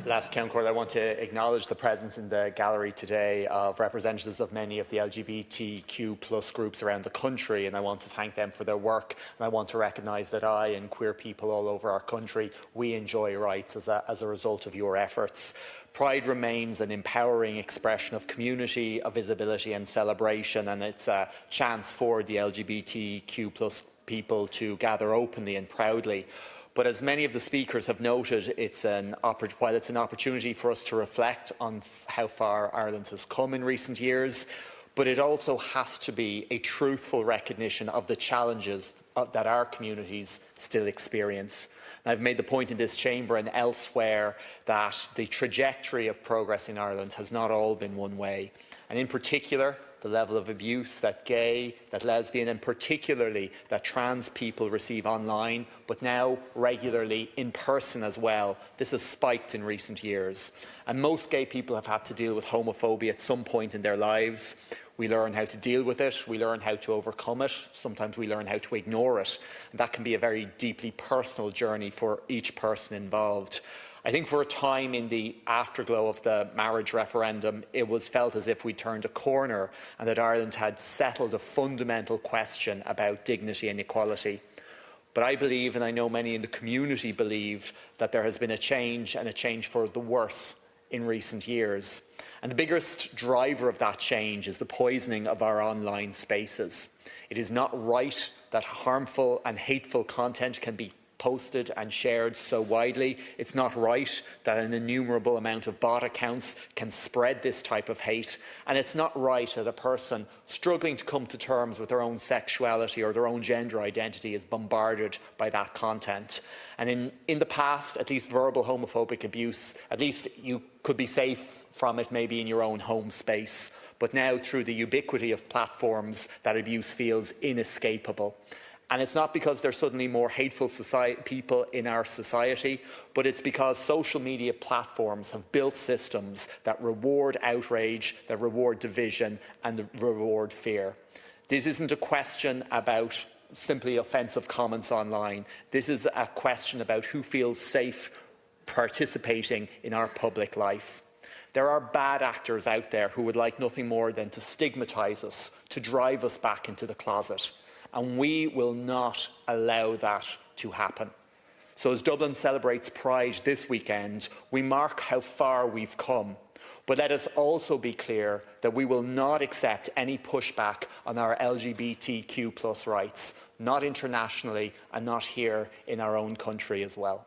Last Councillor, I want to acknowledge the presence in the gallery today of representatives of many of the LGBTQ+ groups around the country, and I want to thank them for their work. And I want to recognise that I and queer people all over our country, we enjoy rights as a result of your efforts. Pride remains an empowering expression of community, of visibility and celebration, and it's a chance for the LGBTQ+ people to gather openly and proudly. But as many of the speakers have noted, while it's an opportunity for us to reflect on how far Ireland has come in recent years, but it also has to be a truthful recognition of the challenges that our communities still experience. And I've made the point in this chamber and elsewhere that the trajectory of progress in Ireland has not all been one way. And in particular, the level of abuse that gay, that lesbian and particularly that trans people receive online, but now regularly in person as well. This has spiked in recent years. And most gay people have had to deal with homophobia at some point in their lives. We learn how to deal with it, we learn how to overcome it, sometimes we learn how to ignore it. And that can be a very deeply personal journey for each person involved. I think for a time in the afterglow of the marriage referendum, it was felt as if we turned a corner and that Ireland had settled a fundamental question about dignity and equality. But I believe, and I know many in the community believe, that there has been a change, and a change for the worse in recent years. And the biggest driver of that change is the poisoning of our online spaces. It is not right that harmful and hateful content can be posted and shared so widely. It's not right that an innumerable amount of bot accounts can spread this type of hate. And it's not right that a person struggling to come to terms with their own sexuality or their own gender identity is bombarded by that content. And in the past, at least verbal homophobic abuse, at least you could be safe from it maybe in your own home space. But now, through the ubiquity of platforms, that abuse feels inescapable. And it's not because there's suddenly more hateful people in our society, but it's because social media platforms have built systems that reward outrage, that reward division, and reward fear. This isn't a question about simply offensive comments online. This is a question about who feels safe participating in our public life. There are bad actors out there who would like nothing more than to stigmatise us, to drive us back into the closet. And we will not allow that to happen. So as Dublin celebrates Pride this weekend, we mark how far we've come. But let us also be clear that we will not accept any pushback on our LGBTQ+ rights, not internationally and not here in our own country as well.